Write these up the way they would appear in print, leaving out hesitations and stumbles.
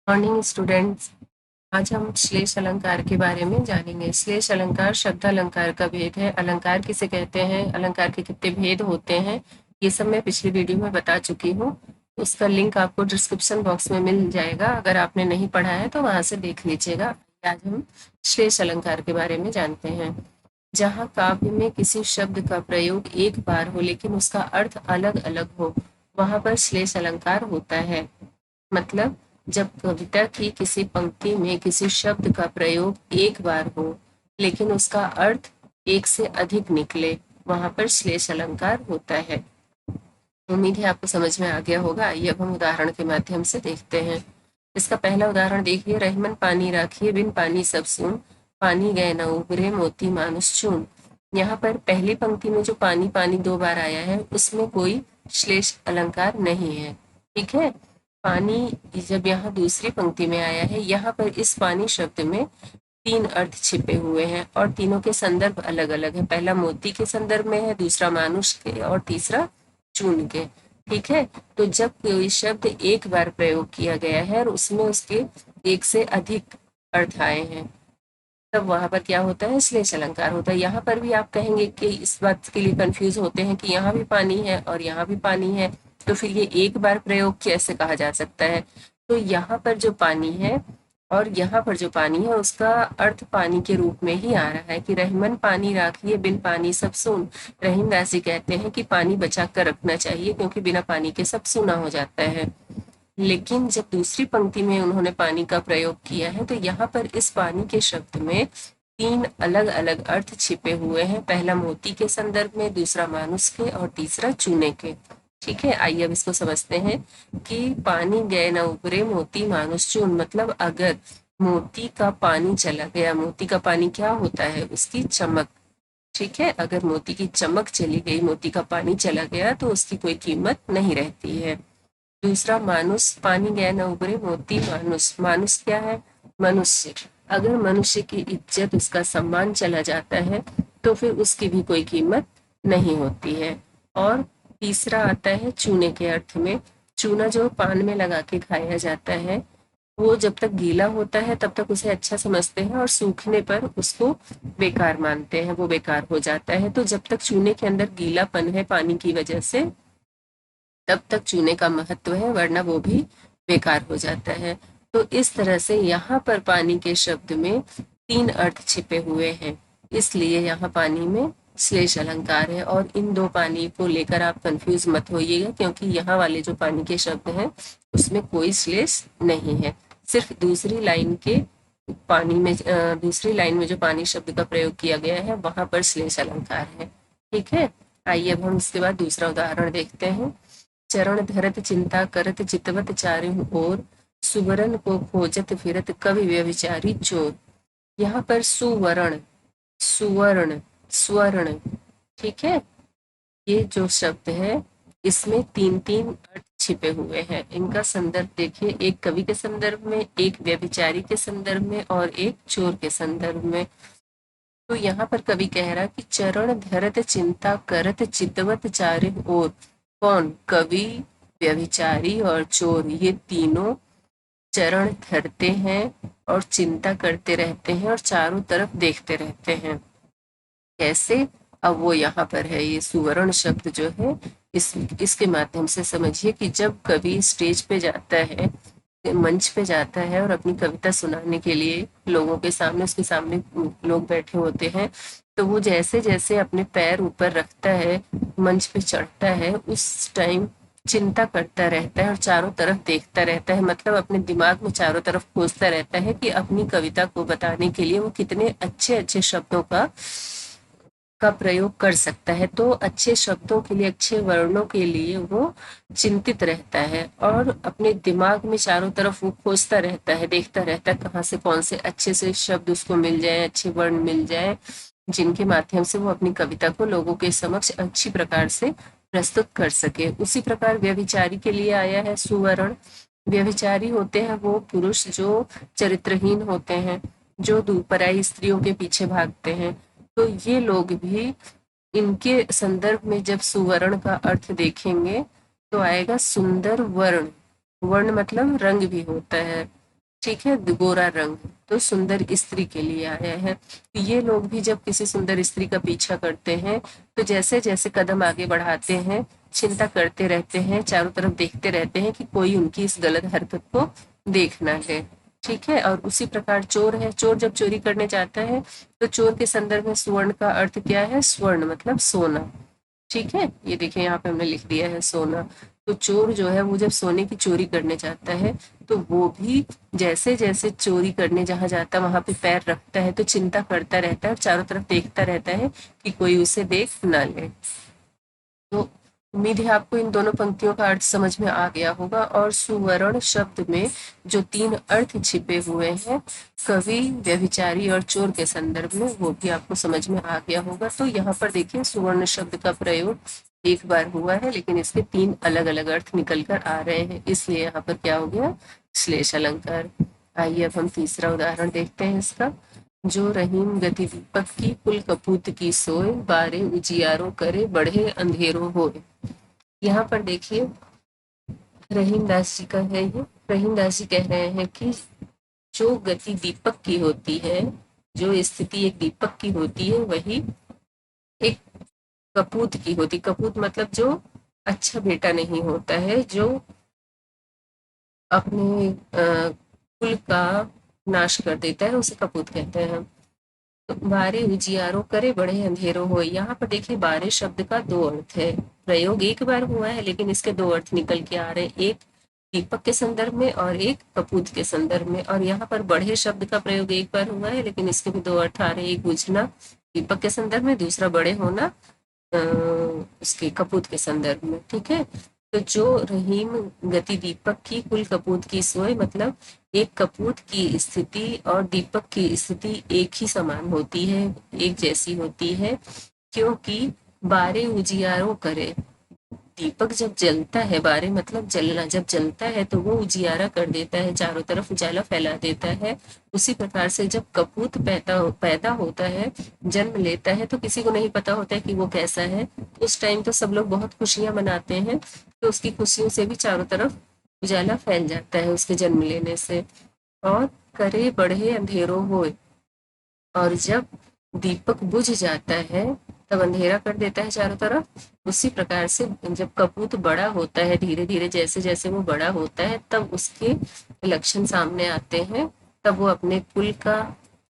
Morning students. आज हम श्लेष अलंकार के बारे में जानेंगे। श्लेष अलंकार शब्द अलंकार का भेद है। अलंकार किसे कहते हैं, अलंकार के कितने भेद होते हैं, ये सब मैं पिछली वीडियो में बता चुकी हूँ। उसका लिंक आपको डिस्क्रिप्शन बॉक्स में मिल जाएगा, अगर आपने नहीं पढ़ा है तो वहां से देख लीजिएगा। आज हम श्लेष अलंकार के बारे में जानते हैं। जहाँ काव्य में किसी शब्द का प्रयोग एक बार हो लेकिन उसका अर्थ अलग अलग हो, वहां पर श्लेष अलंकार होता है। मतलब जब कविता की किसी पंक्ति में किसी शब्द का प्रयोग एक बार हो लेकिन उसका अर्थ एक से अधिक निकले, वहां पर श्लेष अलंकार होता है। उम्मीद है आपको समझ में आ गया होगा। आइए अब हम उदाहरण के माध्यम से देखते हैं। इसका पहला उदाहरण देखिए। रहीमन पानी राखिए बिन पानी सब सून, पानी गए न उबरे मोती मानुष चून। यहाँ पर पहली पंक्ति में जो पानी पानी दो बार आया है उसमें कोई श्लेष अलंकार नहीं है। ठीक है। पानी जब यहाँ दूसरी पंक्ति में आया है, यहाँ पर इस पानी शब्द में तीन अर्थ छिपे हुए हैं और तीनों के संदर्भ अलग अलग है। पहला मोती के संदर्भ में है, दूसरा मानुष के और तीसरा चून के। ठीक है। तो जब कोई शब्द एक बार प्रयोग किया गया है और उसमें उसके एक से अधिक अर्थ आए हैं, तब वहां पर क्या होता है, श्लेष अलंकार होता है। यहाँ पर भी आप कहेंगे कि इस बात के लिए कंफ्यूज होते हैं कि यहाँ भी पानी है और यहाँ भी पानी है, तो फिर ये एक बार प्रयोग कैसे कहा जा सकता है। तो यहाँ पर जो पानी है और यहाँ पर जो पानी है उसका अर्थ पानी के रूप में ही आ रहा है कि रहीमन पानी राखिए बिन पानी सब सून। रहीम दास जी कहते हैं कि पानी बचा कर रखना चाहिए क्योंकि बिना पानी के सब सूना हो जाता है। लेकिन जब दूसरी पंक्ति में उन्होंने पानी का प्रयोग किया है तो यहाँ पर इस पानी के शब्द में तीन अलग अलग अर्थ छिपे हुए हैं। पहला मोती के संदर्भ में, दूसरा मानुष के और तीसरा चूने के। ठीक है। आइए अब इसको समझते हैं कि पानी गए न उबरे मोती मानुष चून। मतलब अगर मोती का पानी चला गया, मोती का पानी क्या होता है, उसकी चमक। ठीक है। अगर मोती की चमक चली गई, मोती का पानी चला गया तो उसकी कोई कीमत नहीं रहती है। दूसरा मानुष, पानी गया न उबरे मोती मानुष। मानुष क्या है, मनुष्य। अगर मनुष्य की इज्जत, उसका सम्मान चला जाता है तो फिर उसकी भी कोई कीमत नहीं होती है। और तीसरा आता है चूने के अर्थ में। चूना जो पान में लगा के खाया जाता है, वो जब तक गीला होता है तब तक उसे अच्छा समझते हैं और सूखने पर उसको बेकार मानते हैं, वो बेकार हो जाता है। तो जब तक चूने के अंदर गीलापन है पानी की वजह से, तब तक चूने का महत्व है, वरना वो भी बेकार हो जाता है। तो इस तरह से यहाँ पर पानी के शब्द में तीन अर्थ छिपे हुए हैं, इसलिए यहाँ पानी में श्लेष अलंकार है। और इन दो पानी को लेकर आप कंफ्यूज मत होइएगा, क्योंकि यहाँ वाले जो पानी के शब्द हैं उसमें कोई श्लेष नहीं है। सिर्फ दूसरी लाइन के पानी में, दूसरी लाइन में जो पानी शब्द का प्रयोग किया गया है वहां पर श्लेष अलंकार है। ठीक है। आइए अब हम इसके बाद दूसरा उदाहरण देखते हैं। चरण धरत चिंता करत चितवत चारों ओर, सुवर्ण को खोजत फिरत कवि व्यभिचारी चोर। यहाँ पर सुवर्ण, सुवर्ण, स्वर्ण। ठीक है। ये जो शब्द है इसमें तीन तीन अर्थ छिपे हुए हैं। इनका संदर्भ देखिए, एक कवि के संदर्भ में, एक व्यभिचारी के संदर्भ में और एक चोर के संदर्भ में। तो यहाँ पर कवि कह रहा कि चरण धरत चिंता करत चितवत चारे ओर। कौन, कवि, व्यभिचारी और चोर, ये तीनों चरण धरते हैं और चिंता करते रहते हैं और चारों तरफ देखते रहते हैं। कैसे, अब वो यहाँ पर है। ये सुवर्ण शब्द जो है इसके माध्यम से समझिए कि जब कवि स्टेज पे जाता है, मंच पे जाता है और अपनी कविता सुनाने के लिए लोगों के सामने, उसके सामने लोग बैठे होते हैं, तो वो जैसे जैसे अपने पैर ऊपर रखता है, मंच पे चढ़ता है, उस टाइम चिंता करता रहता है और चारों तरफ देखता रहता है। मतलब अपने दिमाग में चारों तरफ खोजता रहता है कि अपनी कविता को बताने के लिए वो कितने अच्छे अच्छे शब्दों का प्रयोग कर सकता है। तो अच्छे शब्दों के लिए, अच्छे वर्णों के लिए वो चिंतित रहता है और अपने दिमाग में चारों तरफ वो खोजता रहता है, देखता रहता है कहाँ से कौन से अच्छे से शब्द उसको मिल जाए, अच्छे वर्ण मिल जाए, जिनके माध्यम से वो अपनी कविता को लोगों के समक्ष अच्छी प्रकार से प्रस्तुत कर सके। उसी प्रकार व्यभिचारी के लिए आया है सुवर्ण। व्यभिचारी होते हैं वो पुरुष जो चरित्रहीन होते हैं, जो पराई स्त्रियों के पीछे भागते हैं। तो ये लोग भी, इनके संदर्भ में जब सुवर्ण का अर्थ देखेंगे तो आएगा सुंदर वर्ण। वर्ण मतलब रंग भी होता है। ठीक है, गोरा रंग, तो सुंदर स्त्री के लिए आया है। तो ये लोग भी जब किसी सुंदर स्त्री का पीछा करते हैं तो जैसे जैसे कदम आगे बढ़ाते हैं, चिंता करते रहते हैं, चारों तरफ देखते रहते हैं कि कोई उनकी इस गलत हरकत को देख ना ले। ठीक है, और उसी प्रकार चोर है, चोर जब चोरी करने जाता है तो चोर के संदर्भ में सुवर्ण का अर्थ क्या है? स्वर्ण मतलब सोना। ठीक है, ये देखिए यहाँ पे हमने लिख दिया है सोना। तो चोर जो है वो जब सोने की चोरी करने जाता है तो वो भी जैसे जैसे चोरी करने जहाँ जाता है वहां पे पैर रखता है तो चिंता करता रहता है और चारों तरफ देखता रहता है कि कोई उसे देख ना ले। तो उम्मीद है आपको इन दोनों पंक्तियों का अर्थ समझ में आ गया होगा। और सुवर्ण शब्द में जो 3 अर्थ छिपे हुए हैं, कवि, व्यभिचारी और चोर के संदर्भ में, वो भी आपको समझ में आ गया होगा। तो यहाँ पर देखिए सुवर्ण शब्द का प्रयोग एक बार हुआ है लेकिन इसके 3 अलग अलग अर्थ निकल कर आ रहे हैं, इसलिए यहाँ पर क्या हो गया? श्लेष अलंकार। आइए अब हम तीसरा उदाहरण देखते हैं इसका। जो रहीम गति दीपक की कुल कपूत की सोय, बारे उजियारो करे बढ़े अंधेरो होए। यहाँ पर देखिए रहीम दास जी का है ये। रहीम दास जी कह रहे हैं कि जो गति दीपक की होती है, जो स्थिति एक दीपक की होती है, वही एक कपूत की होती। कपूत मतलब जो अच्छा बेटा नहीं होता है, जो अपने कुल का नाश कर देता है, उसे कपूत कहते हैं। तो बारे उजियारो करे बढ़े अंधेरो हो। यहाँ पर देखिए बारे शब्द का 2 अर्थ है। प्रयोग एक बार हुआ है लेकिन इसके 2 अर्थ निकल के आ रहे हैं, एक दीपक के संदर्भ में और एक कपूत के संदर्भ में। और यहाँ पर बढ़े शब्द का प्रयोग एक बार हुआ है लेकिन इसके भी 2 अर्थ आ रहे हैं, एक बुझना दीपक के संदर्भ में, दूसरा बड़े होना उसके कपूत के संदर्भ में। ठीक है, तो जो रहीम गति दीपक की कुल कपूत की सोय मतलब एक कपूत की स्थिति और दीपक की स्थिति एक ही समान होती है, एक जैसी होती है, क्योंकि बारे उजियारो करे। दीपक जब जलता है, बारे मतलब जलना, जब जलता है तो वो उजियारा कर देता है, चारों तरफ उजाला फैला देता है। उसी प्रकार से जब कपूत पैदा होता है, जन्म लेता है, तो किसी को नहीं पता होता है कि वो कैसा है। उस टाइम तो सब लोग बहुत खुशियां मनाते हैं, तो उसकी खुशियों से भी चारों तरफ उजाला फैल जाता है उसके जन्म लेने से। और करे बढ़े अंधेरो होए, और जब दीपक बुझ जाता है तब अंधेरा कर देता है चारों तरफ। उसी प्रकार से जब कपूत बड़ा होता है, धीरे धीरे जैसे जैसे वो बड़ा होता है, तब उसके लक्षण सामने आते हैं, तब वो अपने कुल का,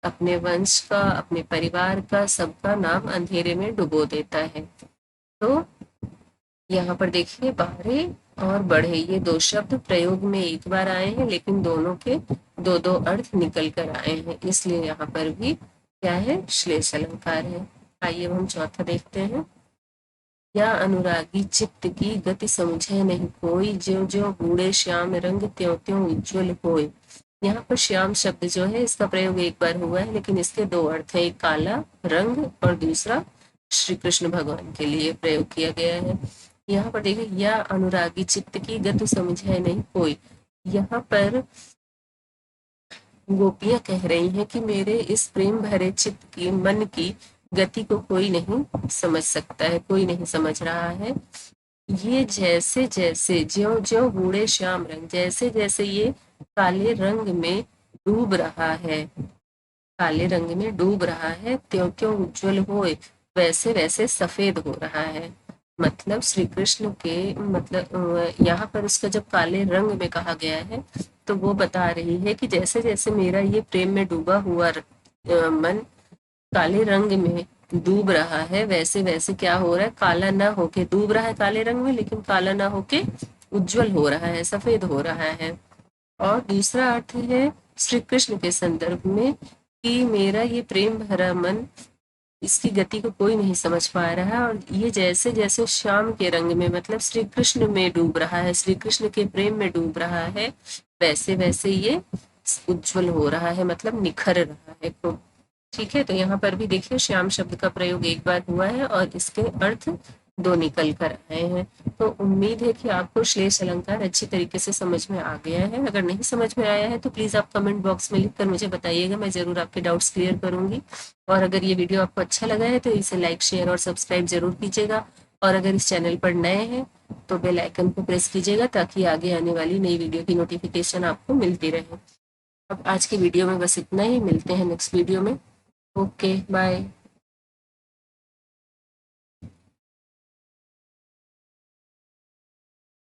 अपने वंश का, अपने परिवार का, सबका नाम अंधेरे में डुबो देता है। तो यहाँ पर देखिए बारे और बढ़े, ये 2 शब्द प्रयोग में एक बार आए हैं लेकिन दोनों के 2-2 अर्थ निकल कर आए हैं, इसलिए यहाँ पर भी क्या है? श्लेष अलंकार है। आइए अब हम चौथा देखते हैं। या अनुरागी चित्त की गति समझे नहीं कोई, ज्यों ज्यों गूढ़े श्याम रंग त्यों त्यों उज्ज्वल होए। यहाँ पर श्याम शब्द जो है इसका प्रयोग एक बार हुआ है लेकिन इसके 2 अर्थ है, एक काला रंग और दूसरा श्री कृष्ण भगवान के लिए प्रयोग किया गया है। यहाँ पर देखिए या अनुरागी चित्त की गति समझे नहीं कोई, यहाँ पर गोपियां कह रही हैं कि मेरे इस प्रेम भरे चित्त की, मन की गति को कोई नहीं समझ सकता है, कोई नहीं समझ रहा है। ये जैसे जैसे ज्यों ज्यों गूढ़े श्याम रंग, जैसे जैसे ये काले रंग में डूब रहा है, काले रंग में डूब रहा है, त्यों त्यों उज्जवल होए, वैसे वैसे सफेद हो रहा है। मतलब श्री कृष्ण के, मतलब यहाँ पर उसका जब काले रंग में कहा गया है तो वो बता रही है कि जैसे जैसे मेरा ये प्रेम में डूबा हुआ मन काले रंग में डूब रहा है, वैसे वैसे क्या हो रहा है? काला ना होके डूब रहा है काले रंग में, लेकिन काला ना होके उज्जवल हो रहा है, सफेद हो रहा है। और दूसरा अर्थ है श्री कृष्ण के संदर्भ में कि मेरा ये प्रेम भरा मन, इसकी गति को कोई नहीं समझ पा रहा है, और ये जैसे जैसे श्याम के रंग में मतलब श्री कृष्ण में डूब रहा है, श्री कृष्ण के प्रेम में डूब रहा है, वैसे वैसे ये उज्जवल हो रहा है, मतलब निखर रहा है खूब। ठीक है, तो यहाँ पर भी देखिए श्याम शब्द का प्रयोग एक बार हुआ है और इसके अर्थ 2 निकल कर आए हैं। तो उम्मीद है कि आपको श्लेष अलंकार अच्छी तरीके से समझ में आ गया है। अगर नहीं समझ में आया है तो प्लीज आप कमेंट बॉक्स में लिखकर मुझे बताइएगा, मैं जरूर आपके डाउट्स क्लियर करूंगी। और अगर ये वीडियो आपको अच्छा लगा है तो इसे लाइक, शेयर और सब्सक्राइब जरूर कीजिएगा। और अगर इस चैनल पर नए हैं तो बेल आइकन को प्रेस कीजिएगा ताकि आगे आने वाली नई वीडियो की नोटिफिकेशन आपको मिलती रहे। अब आज की वीडियो में बस इतना ही, मिलते हैं नेक्स्ट वीडियो में। Okay bye.